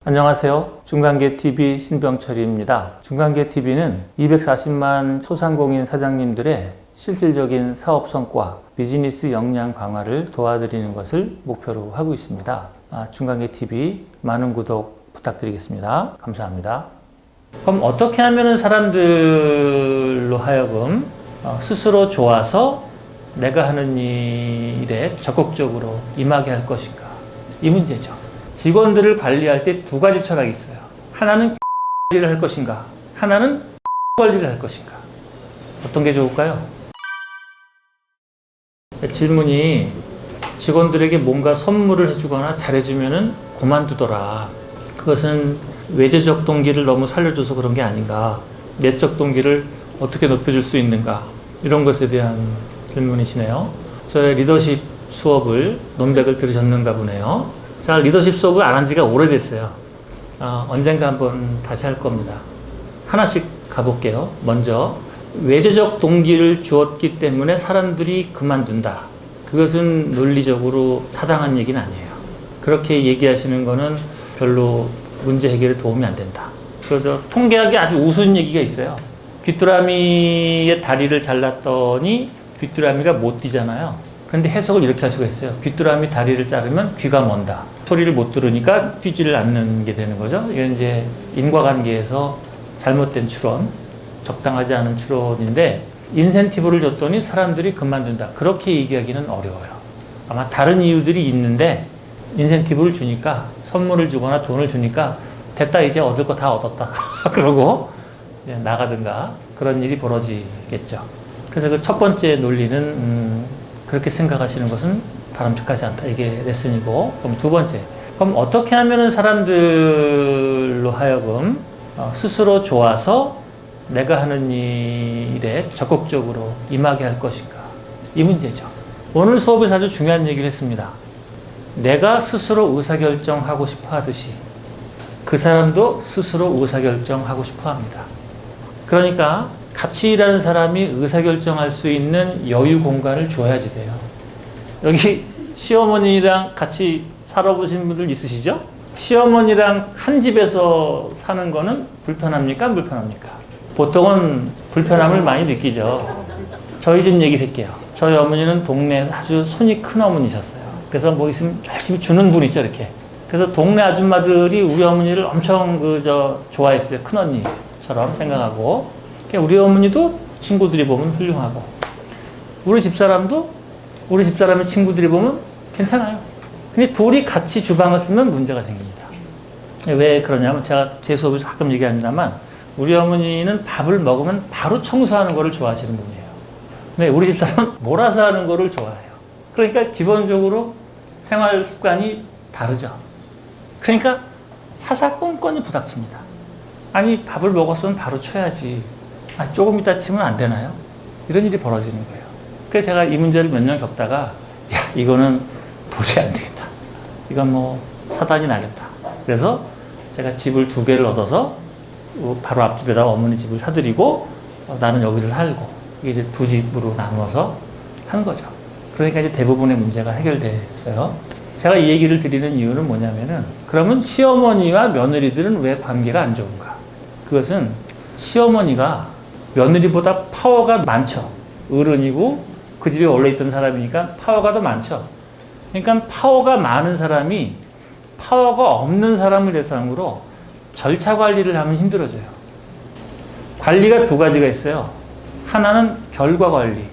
안녕하세요. 중간계TV 신병철입니다. 중간계TV는 240만 소상공인 사장님들의 실질적인 사업 성과, 비즈니스 역량 강화를 도와드리는 것을 목표로 하고 있습니다. 중간계TV 많은 구독 부탁드리겠습니다. 감사합니다. 그럼 어떻게 하면 사람들로 하여금 스스로 좋아서 내가 하는 일에 적극적으로 임하게 할 것인가? 이 문제죠. 직원들을 관리할 때 두 가지 철학이 있어요. 하나는 관리를 할 것인가? 하나는 관리를 할 것인가? 어떤 게 좋을까요? 질문이 직원들에게 뭔가 선물을 해주거나 잘해주면은 그만두더라. 그것은 외재적 동기를 너무 살려줘서 그런 게 아닌가? 내적 동기를 어떻게 높여줄 수 있는가? 이런 것에 대한 질문이시네요. 저의 리더십 수업을 논백을 들으셨는가 보네요. 자, 리더십 수업을 안 한 지가 오래됐어요. 언젠가 한번 다시 할 겁니다. 하나씩 가볼게요. 먼저 외재적 동기를 주었기 때문에 사람들이 그만둔다. 그것은 논리적으로 타당한 얘기는 아니에요. 그렇게 얘기하시는 거는 별로 문제 해결에 도움이 안 된다. 그래서 통계학에 아주 우스운 얘기가 있어요. 귀뚜라미의 다리를 잘랐더니 귀뚜라미가 못 뛰잖아요. 그런데 해석을 이렇게 할 수가 있어요. 귀뚜라미 다리를 자르면 귀가 먼다. 소리를 못 들으니까 뛰지를 않는 게 되는 거죠. 이건 이제 인과관계에서 잘못된 추론, 적당하지 않은 추론인데, 인센티브를 줬더니 사람들이 그만둔다. 그렇게 얘기하기는 어려워요. 아마 다른 이유들이 있는데, 인센티브를 주니까, 선물을 주거나 돈을 주니까, 됐다, 이제 얻을 거 다 얻었다. 그러고 나가든가 그런 일이 벌어지겠죠. 그래서 그 첫 번째 논리는 그렇게 생각하시는 것은 바람직하지 않다. 이게 레슨이고. 그럼 두 번째. 그럼 어떻게 하면 사람들로 하여금 스스로 좋아서 내가 하는 일에 적극적으로 임하게 할 것인가? 이 문제죠. 오늘 수업에서 아주 중요한 얘기를 했습니다. 내가 스스로 의사결정하고 싶어 하듯이 그 사람도 스스로 의사결정하고 싶어 합니다. 그러니까 같이 일하는 사람이 의사결정할 수 있는 여유 공간을 줘야지 돼요. 여기 시어머니랑 같이 살아보신 분들 있으시죠? 시어머니랑 한 집에서 사는 거는 불편합니까? 안 불편합니까? 보통은 불편함을 많이 느끼죠. 저희 집 얘기를 할게요. 저희 어머니는 동네에서 아주 손이 큰 어머니셨어요. 그래서 뭐 있으면 열심히 주는 분 있죠, 이렇게. 그래서 동네 아줌마들이 우리 어머니를 엄청 좋아했어요. 큰 언니처럼 생각하고. 우리 어머니도 친구들이 보면 훌륭하고, 우리 집사람도 우리 집사람의 친구들이 보면 괜찮아요. 근데 둘이 같이 주방을 쓰면 문제가 생깁니다. 왜 그러냐면, 제가 제 수업에서 가끔 얘기합니다만, 우리 어머니는 밥을 먹으면 바로 청소하는 거를 좋아하시는 분이에요. 근데 우리 집사람은 몰아서 하는 거를 좋아해요. 그러니까 기본적으로 생활 습관이 다르죠. 그러니까 사사건건이 부닥칩니다. 아니, 밥을 먹었으면 바로 쳐야지. 조금 이따 치면 안 되나요? 이런 일이 벌어지는 거예요. 그래서 제가 이 문제를 몇 년 겪다가, 이거는 도저히 안 되겠다. 이건 뭐 사단이 나겠다. 그래서 제가 집을 2개를 얻어서 바로 앞집에다 어머니 집을 사드리고, 나는 여기서 살고, 이게 이제 2집으로 나누어서 하는 거죠. 그러니까 이제 대부분의 문제가 해결됐어요. 제가 이 얘기를 드리는 이유는 뭐냐면은, 그러면 시어머니와 며느리들은 왜 관계가 안 좋은가? 그것은 시어머니가 며느리보다 파워가 많죠. 어른이고 그 집에 원래 있던 사람이니까 파워가 더 많죠. 그러니까 파워가 많은 사람이 파워가 없는 사람을 대상으로 절차 관리를 하면 힘들어져요. 관리가 2가지가 있어요. 하나는 결과 관리,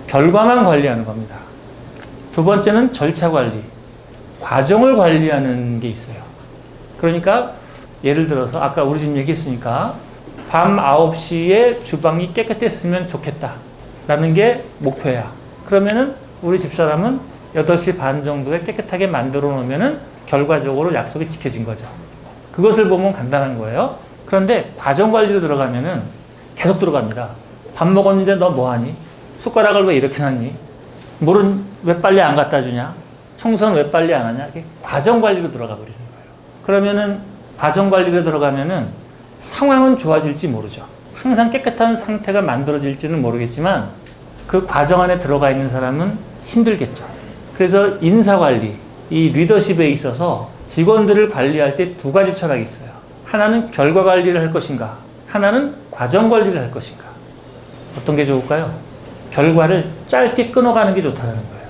결과만 관리하는 겁니다. 두 번째는 절차 관리, 과정을 관리하는 게 있어요. 그러니까 예를 들어서 아까 우리 집 얘기했으니까, 밤 9시에 주방이 깨끗했으면 좋겠다 라는 게 목표야. 그러면은 우리 집사람은 8시 반 정도에 깨끗하게 만들어 놓으면은 결과적으로 약속이 지켜진 거죠. 그것을 보면 간단한 거예요. 그런데 과정 관리로 들어가면은 계속 들어갑니다. 밥 먹었는데 너 뭐하니? 숟가락을 왜 이렇게 놨니? 물은 왜 빨리 안 갖다 주냐? 청소는 왜 빨리 안 하냐? 이게 과정 관리로 들어가 버리는 거예요. 그러면은 과정 관리로 들어가면은 상황은 좋아질지 모르죠. 항상 깨끗한 상태가 만들어질지는 모르겠지만 그 과정 안에 들어가 있는 사람은 힘들겠죠. 그래서 인사관리, 이 리더십에 있어서 직원들을 관리할 때 두 가지 철학이 있어요. 하나는 결과 관리를 할 것인가, 하나는 과정 관리를 할 것인가. 어떤 게 좋을까요? 결과를 짧게 끊어가는 게 좋다는 거예요.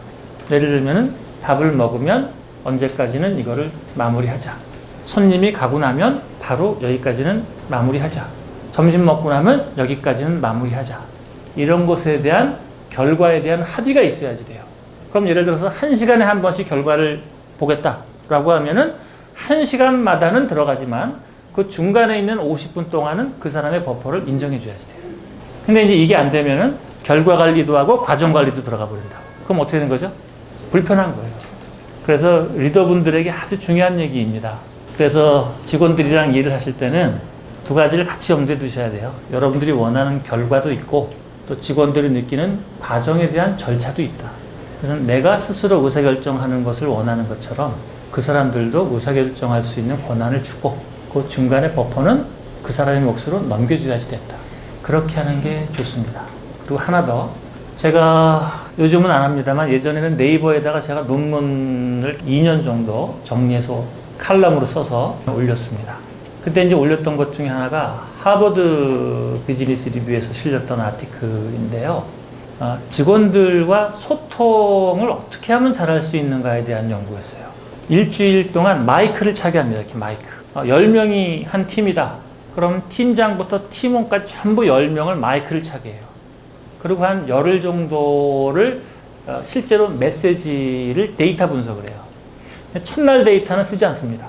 예를 들면 밥을 먹으면 언제까지는 이거를 마무리하자. 손님이 가고 나면 바로 여기까지는 마무리하자. 점심 먹고 나면 여기까지는 마무리하자. 이런 것에 대한 결과에 대한 합의가 있어야지 돼요. 그럼 예를 들어서 1시간에 한 번씩 결과를 보겠다라고 하면은 1시간마다는 들어가지만 그 중간에 있는 50분 동안은 그 사람의 버퍼를 인정해 줘야지 돼요. 근데 이제 이게 안 되면은 결과 관리도 하고 과정 관리도 들어가 버린다. 그럼 어떻게 되는 거죠? 불편한 거예요. 그래서 리더분들에게 아주 중요한 얘기입니다. 그래서 직원들이랑 일을 하실 때는 두 가지를 같이 염두에 두셔야 돼요. 여러분들이 원하는 결과도 있고 또 직원들이 느끼는 과정에 대한 절차도 있다. 그래서 내가 스스로 의사결정하는 것을 원하는 것처럼 그 사람들도 의사결정할 수 있는 권한을 주고 그 중간에 버퍼는 그 사람의 몫으로 넘겨줘야지 된다. 그렇게 하는 게 좋습니다. 그리고 하나 더, 제가 요즘은 안 합니다만 예전에는 네이버에다가 제가 논문을 2년 정도 정리해서 칼럼으로 써서 올렸습니다. 그때 이제 올렸던 것 중에 하나가 하버드 비즈니스 리뷰에서 실렸던 아티클인데요. 직원들과 소통을 어떻게 하면 잘할 수 있는가에 대한 연구였어요. 일주일 동안 마이크를 차게 합니다. 이렇게 마이크. 10명이 한 팀이다. 그럼 팀장부터 팀원까지 전부 10명을 마이크를 차게 해요. 그리고 한 열흘 정도를 실제로 메시지를 데이터 분석을 해요. 첫날 데이터는 쓰지 않습니다.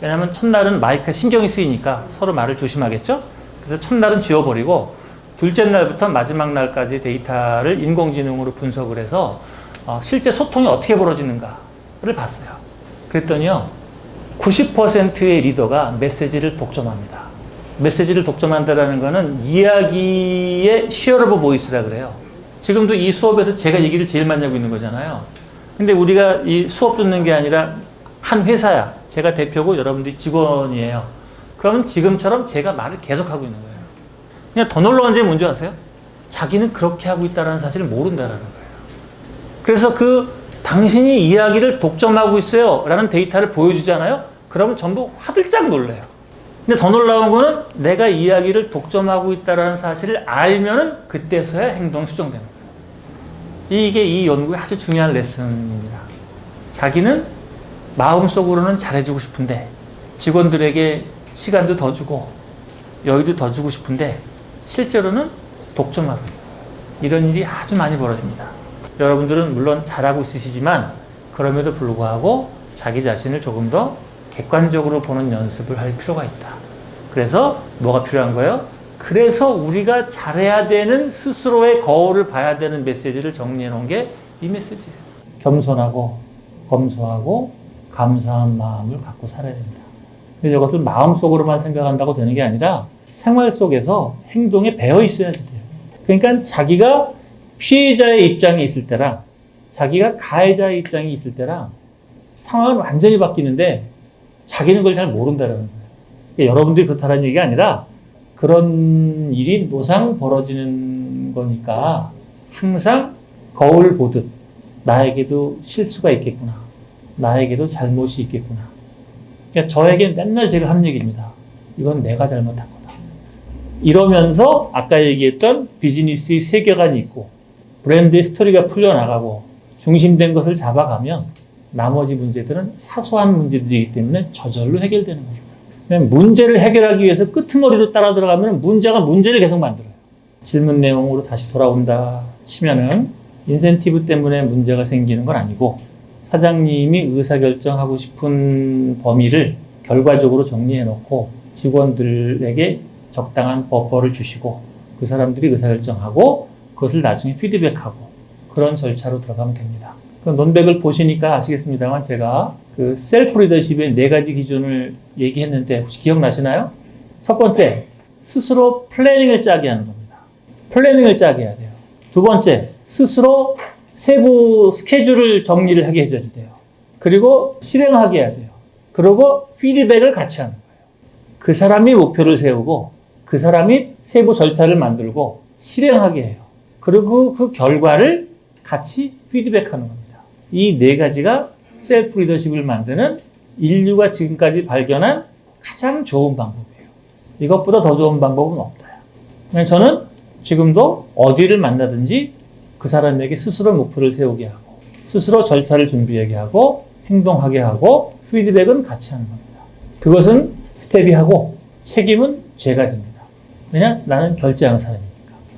왜냐하면 첫날은 마이크에 신경이 쓰이니까 서로 말을 조심하겠죠? 그래서 첫날은 지워버리고 둘째 날부터 마지막 날까지 데이터를 인공지능으로 분석을 해서 실제 소통이 어떻게 벌어지는가를 봤어요. 그랬더니요, 90%의 리더가 메시지를 독점합니다. 메시지를 독점한다는 것은 이야기의 share of voice라 그래요. 지금도 이 수업에서 제가 얘기를 제일 많이 하고 있는 거잖아요. 근데 우리가 이 수업 듣는 게 아니라 한 회사야. 제가 대표고 여러분들이 직원이에요. 그러면 지금처럼 제가 말을 계속하고 있는 거예요. 그냥 더 놀라운 점이 뭔지 아세요? 자기는 그렇게 하고 있다는 사실을 모른다는 거예요. 그래서 당신이 이야기를 독점하고 있어요 라는 데이터를 보여주잖아요. 그러면 전부 화들짝 놀래요. 근데 더 놀라운 거는 내가 이야기를 독점하고 있다는 사실을 알면은 그때서야 행동 수정되는 거예요. 이게 이 연구의 아주 중요한 레슨입니다. 자기는 마음속으로는 잘해주고 싶은데 직원들에게 시간도 더 주고 여유도 더 주고 싶은데 실제로는 독점하고 있는 거예요. 이런 일이 아주 많이 벌어집니다. 여러분들은 물론 잘하고 있으시지만 그럼에도 불구하고 자기 자신을 조금 더 객관적으로 보는 연습을 할 필요가 있다. 그래서 뭐가 필요한 거예요? 그래서 우리가 잘해야 되는 스스로의 거울을 봐야 되는 메시지를 정리해 놓은 게 이 메시지예요. 겸손하고 검소하고 감사한 마음을 갖고 살아야 된다. 근데 이것을 마음속으로만 생각한다고 되는 게 아니라 생활 속에서 행동에 배어 있어야지 돼요. 그러니까 자기가 피해자의 입장에 있을 때랑 자기가 가해자의 입장에 있을 때랑 상황은 완전히 바뀌는데 자기는 그걸 잘 모른다는 거예요. 그러니까 여러분들이 그렇다는 얘기가 아니라 그런 일이 노상 벌어지는 거니까 항상 거울 보듯 나에게도 실수가 있겠구나. 나에게도 잘못이 있겠구나. 그러니까 저에게 맨날 제가 하는 얘기입니다. 이건 내가 잘못한 거다. 이러면서 아까 얘기했던 비즈니스의 세계관이 있고 브랜드의 스토리가 풀려나가고 중심된 것을 잡아가면 나머지 문제들은 사소한 문제들이기 때문에 저절로 해결되는 거죠. 문제를 해결하기 위해서 끄트머리로 따라 들어가면 문제를 계속 만들어요. 질문 내용으로 다시 돌아온다 치면은 인센티브 때문에 문제가 생기는 건 아니고 사장님이 의사결정하고 싶은 범위를 결과적으로 정리해 놓고 직원들에게 적당한 버퍼를 주시고 그 사람들이 의사결정하고 그것을 나중에 피드백하고 그런 절차로 들어가면 됩니다. 그 논백을 보시니까 아시겠습니다만 제가 그 셀프 리더십의 4가지 기준을 얘기했는데 혹시 기억나시나요? 첫 번째, 스스로 플래닝을 짜게 하는 겁니다. 플래닝을 짜게 해야 돼요. 두 번째, 스스로 세부 스케줄을 정리를 하게 해줘야 돼요. 그리고 실행하게 해야 돼요. 그리고 피드백을 같이 하는 거예요. 그 사람이 목표를 세우고 그 사람이 세부 절차를 만들고 실행하게 해요. 그리고 그 결과를 같이 피드백하는 겁니다. 이 4가지가 셀프 리더십을 만드는 인류가 지금까지 발견한 가장 좋은 방법이에요. 이것보다 더 좋은 방법은 없다. 저는 지금도 어디를 만나든지 그 사람에게 스스로 목표를 세우게 하고 스스로 절차를 준비하게 하고 행동하게 하고 피드백은 같이 하는 겁니다. 그것은 스텝이 하고 책임은 제가 집니다. 왜냐? 나는 결제하는 사람이니까.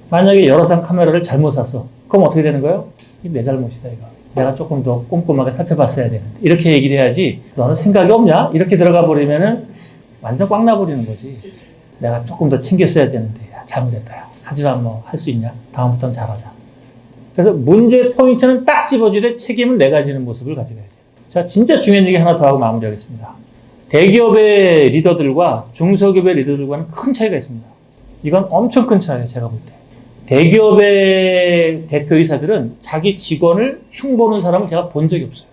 만약에 여러 쌍 카메라를 잘못 샀어. 그럼 어떻게 되는 거예요? 이게 내 잘못이다 이거. 내가 조금 더 꼼꼼하게 살펴봤어야 되는데. 이렇게 얘기를 해야지. 너는 생각이 없냐? 이렇게 들어가 버리면은 완전 꽉 나버리는 거지. 내가 조금 더 챙겼어야 되는데. 야, 잘못했다. 야. 하지만 뭐 할 수 있냐? 다음부터는 잘하자. 그래서 문제 포인트는 딱 집어주되 책임은 내가 지는 모습을 가져가야 돼요. 자, 진짜 중요한 얘기 하나 더 하고 마무리하겠습니다. 대기업의 리더들과 중소기업의 리더들과는 큰 차이가 있습니다. 이건 엄청 큰 차이예요, 제가 볼 때. 대기업의 대표이사들은 자기 직원을 흉보는 사람을 제가 본 적이 없어요.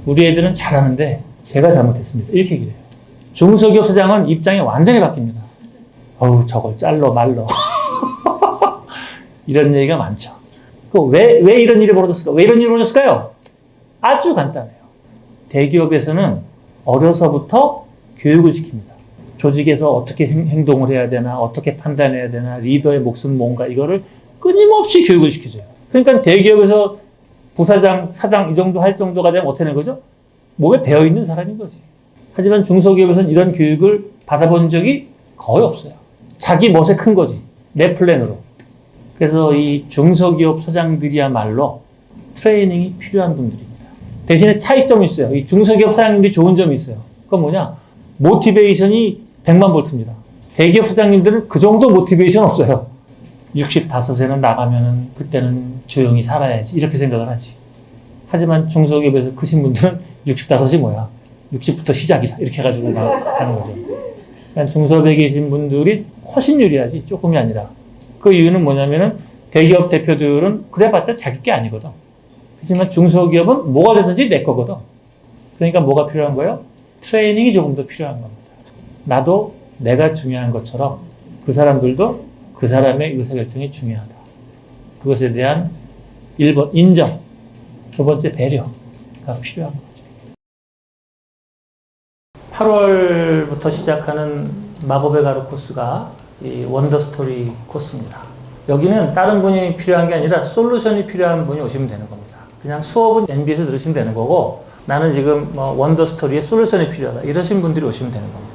우리 애들은 잘하는데 제가 잘못했습니다. 이렇게 얘기를 해요. 중소기업 사장은 입장이 완전히 바뀝니다. 어우, 저걸 잘러 말러. 이런 얘기가 많죠. 왜 이런 일이 벌어졌을까? 왜 이런 일이 벌어졌을까요? 아주 간단해요. 대기업에서는 어려서부터 교육을 시킵니다. 조직에서 어떻게 행동을 해야 되나, 어떻게 판단해야 되나, 리더의 몫은 뭔가, 이거를 끊임없이 교육을 시켜줘요. 그러니까 대기업에서 부사장, 사장 이 정도 할 정도가 되면 어떻게 되는 거죠? 몸에 배어있는 사람인 거지. 하지만 중소기업에서는 이런 교육을 받아본 적이 거의 없어요. 자기 멋에 큰 거지. 내 플랜으로. 그래서 이 중소기업 사장들이야말로 트레이닝이 필요한 분들입니다. 대신에 차이점이 있어요. 이 중소기업 사장님들이 좋은 점이 있어요. 그건 뭐냐? 모티베이션이 100만 볼트입니다. 대기업 사장님들은 그 정도 모티베이션 없어요. 65에는 나가면은 그때는 조용히 살아야지. 이렇게 생각을 하지. 하지만 중소기업에서 크신 분들은 65이 뭐야? 60부터 시작이다. 이렇게 해가지고 가는 거죠. 그러니까 중소기업에 계신 분들이 훨씬 유리하지. 조금이 아니라. 그 이유는 뭐냐면은 대기업 대표들은 그래봤자 자기 게 아니거든. 하지만 중소기업은 뭐가 되든지 내 거거든. 그러니까 뭐가 필요한 거예요? 트레이닝이 조금 더 필요한 겁니다. 나도 내가 중요한 것처럼 그 사람들도 그 사람의 의사결정이 중요하다. 그것에 대한 1번 인정, 두 번째 배려가 필요한 거죠. 8월부터 시작하는 마법의 가루 코스가 이 원더스토리 코스입니다. 여기는 다른 분이 필요한 게 아니라 솔루션이 필요한 분이 오시면 되는 겁니다. 그냥 수업은 MB에서 들으시면 되는 거고 나는 지금 뭐 원더스토리에 솔루션이 필요하다 이러신 분들이 오시면 되는 겁니다.